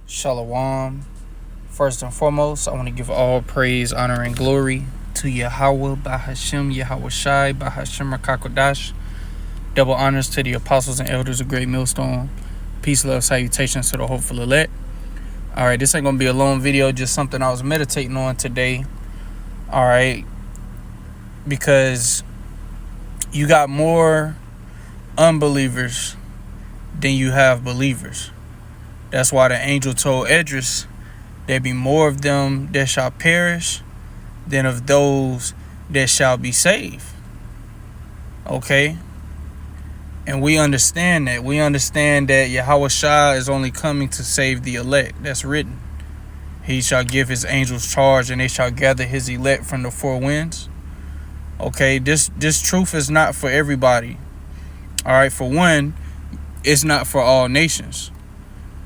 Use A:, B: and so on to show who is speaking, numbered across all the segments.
A: Shalom. First and foremost, I want to give all praise, honor, and glory to Yahweh, Bahashem, Yahweh Shai, Bahashem Rakakodash. Double honors to the apostles and elders of Great Millstone. Peace, love, salutations to the hopeful elect. Alright, this ain't going to be a long video, just something I was meditating on today. Alright, because you got more unbelievers than you have believers. That's why the angel told Esdras, there be more of them that shall perish than of those that shall be saved. Okay? And we understand that. We understand that Yahweh Shah is only coming to save the elect. That's written. He shall give his angels charge, and they shall gather his elect from the four winds. Okay? This truth is not for everybody. Alright? For one, it's not for all nations.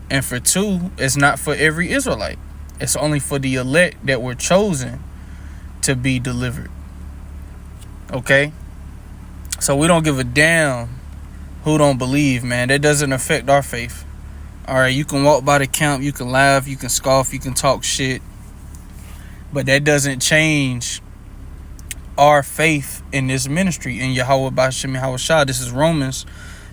A: And for two, it's not for every Israelite. It's only for the elect that were chosen to be delivered. Okay? So we don't give a damn who don't believe, man. That doesn't affect our faith. Alright, you can walk by the camp, you can laugh, you can scoff, you can talk shit. But that doesn't change our faith in this ministry, in Yahweh B'Shem Yahweh Shah. This is Romans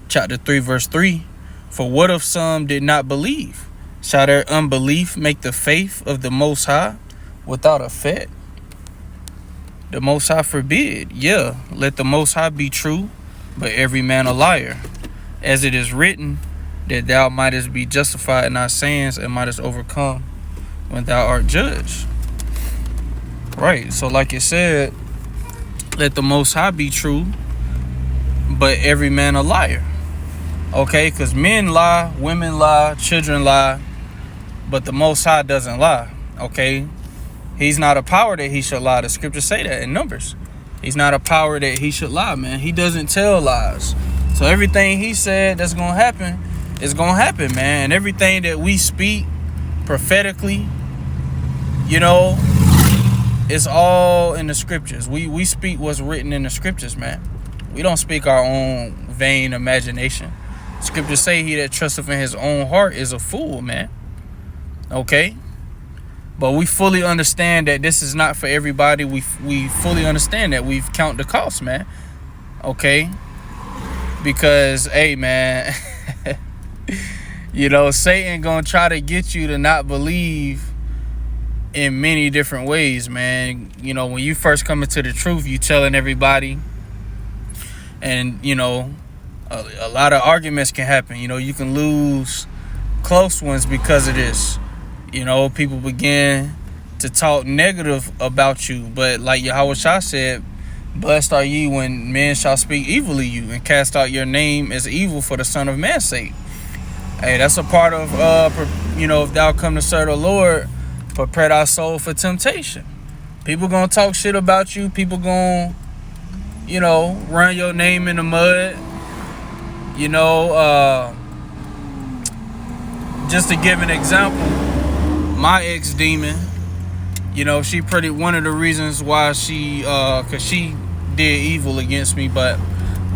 A: chapter 3, verse 3. For what if some did not believe? Shall their unbelief make the faith of the Most High without effect? The Most High forbid. Yeah, let the Most High be true, but every man a liar. As it is written, that thou mightest be justified in thy sayings and mightest overcome when thou art judged. Right, so like it said, let the Most High be true, but every man a liar. Okay, because men lie, women lie, children lie, but the Most High doesn't lie. Okay, he's not a power that he should lie. The scriptures say that in Numbers. He's not a power that he should lie, man. He doesn't tell lies. So everything he said that's going to happen is going to happen, man. And everything that we speak prophetically, you know, it's all in the scriptures. We speak what's written in the scriptures, man. We don't speak our own vain imagination. Scriptures say he that trusteth in his own heart is a fool, man. Okay? But we fully understand that this is not for everybody. We fully understand that. We've counted the cost, man. Okay? Because, hey, man, you know, Satan gonna try to get you to not believe in many different ways, man. You know, when you first come into the truth, you telling everybody. And, you know, a lot of arguments can happen. You know, you can lose close ones because of this. You know, people begin to talk negative about you. But like Yahweh Shah said, blessed are ye when men shall speak evilly of you and cast out your name as evil for the Son of Man's sake. Hey, that's a part of, you know, if thou come to serve the Lord, prepare thy soul for temptation. People gonna talk shit about you. People gonna, you know, run your name in the mud. You know, just to give an example, my ex-demon, you know, she one of the reasons why she, because she did evil against me, but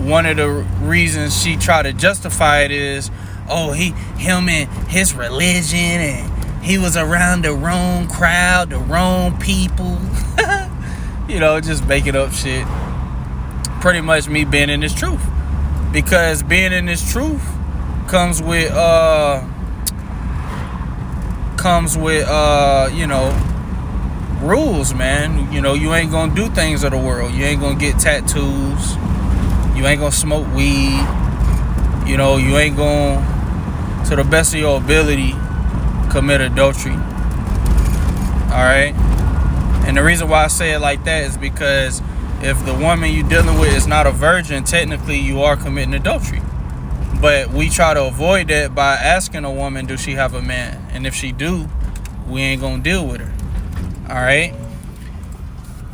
A: one of the reasons she tried to justify it is, oh, him and his religion, and he was around the wrong crowd, the wrong people. You know, just making up shit. Pretty much me being in this truth. Because being in this truth comes with you know, rules, man. You know, you ain't gonna do things of the world. You ain't gonna get tattoos. You ain't gonna smoke weed. You know, you ain't gonna, to the best of your ability, commit adultery. Alright? And the reason why I say it like that is because if the woman you're dealing with is not a virgin, technically you are committing adultery. But we try to avoid that by asking a woman, does she have a man? And if she do, we ain't gonna deal with her. Alright?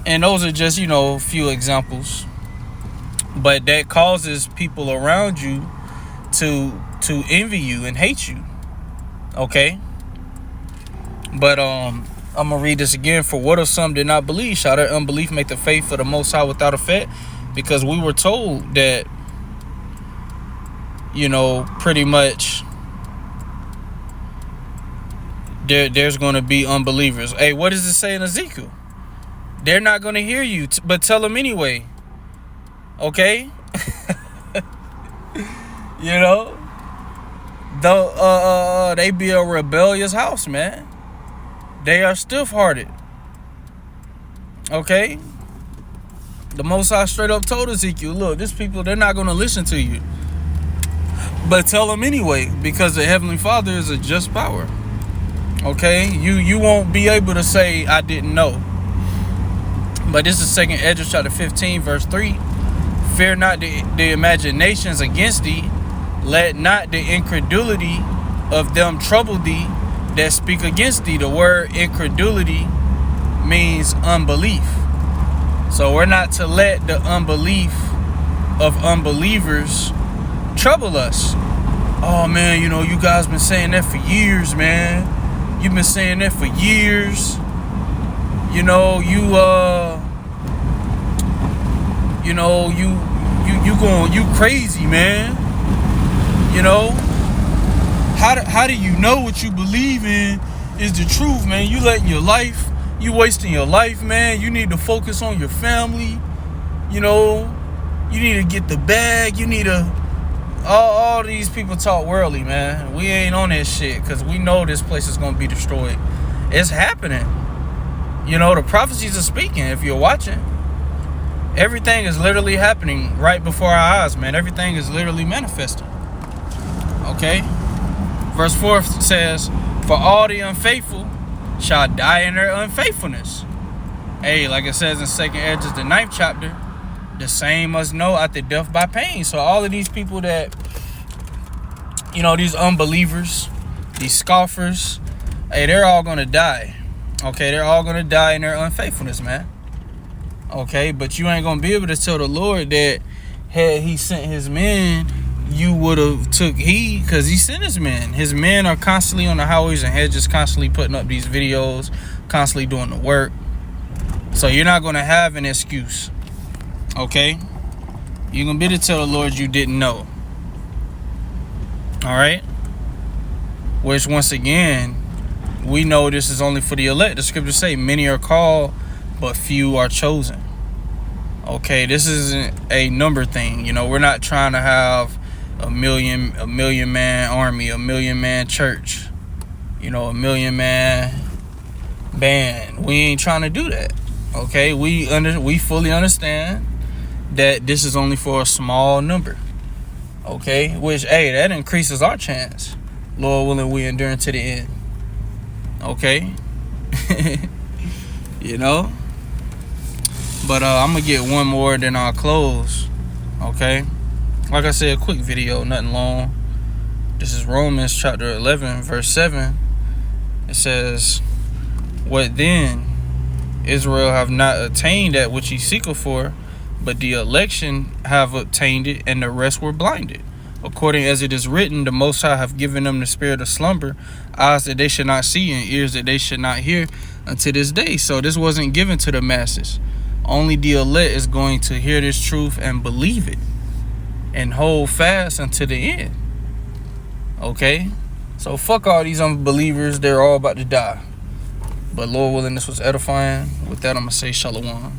A: And those are just, you know, a few examples. But that causes people around you to envy you and hate you. Okay? But I'm gonna read this again. For what if some did not believe? Shall their unbelief make the faith of the Most High without effect? Because we were told that, you know, pretty much there's going to be unbelievers. Hey, what does it say in Ezekiel? They're not going to hear you, but tell them anyway. Okay? You know? Though they be a rebellious house, man. They are stiff-hearted. Okay? The Most High straight up told Ezekiel, look, these people, they're not going to listen to you. But tell them anyway, because the Heavenly Father is a just power. Okay? You won't be able to say, I didn't know. But this is 2nd Esdras chapter 15, verse 3. Fear not the imaginations against thee. Let not the incredulity of them trouble thee that speak against thee. The word incredulity means unbelief. So we're not to let the unbelief of unbelievers trouble us. Oh man, you know, you guys been saying that for years, man. You've been saying that for years. You know, you crazy, man. You know, how do you know what you believe in is the truth, man? You wasting your life, man. You need to focus on your family. You know, you need to get the bag. You need to. All these people talk worldly, man. We ain't on that shit because we know this place is gonna be destroyed. It's happening. You know, the prophecies are speaking. If you're watching, everything is literally happening right before our eyes, man. Everything is literally manifesting. Okay? Verse 4 says, for all the unfaithful shall die in their unfaithfulness. Hey, like it says in 2nd Esdras, the 9th chapter, the same must know after death by pain. So all of these people that, you know, these unbelievers, these scoffers, hey, they're all going to die. Okay, they're all going to die in their unfaithfulness, man. Okay, but you ain't going to be able to tell the Lord that had he sent his men, you would have took heed, because he sent his men. His men are constantly on the highways and hedges, constantly putting up these videos, constantly doing the work. So you're not going to have an excuse. Okay? You're going to be able to tell the Lord you didn't know. Alright? Which, once again, we know this is only for the elect. The scriptures say, many are called, but few are chosen. Okay, this isn't a number thing. You know, we're not trying to have a million man army, a million man church, you know, a million man band. We ain't trying to do that. Okay, we fully understand that this is only for a small number. Okay, which, hey, that increases our chance. Lord willing, we endure to the end. Okay. You know. But I'm gonna get one more, then I'll close. Okay. Like I said, a quick video, nothing long. This is Romans chapter 11, verse 7. It says, what then? Israel have not attained that which he seeketh for, but the election have obtained it, and the rest were blinded. According as it is written, the Most High have given them the spirit of slumber, eyes that they should not see, and ears that they should not hear unto this day. So this wasn't given to the masses. Only the elect is going to hear this truth and believe it and hold fast until the end. Okay? So fuck all these unbelievers. They're all about to die. But Lord willing, this was edifying. With that, I'm going to say shalom.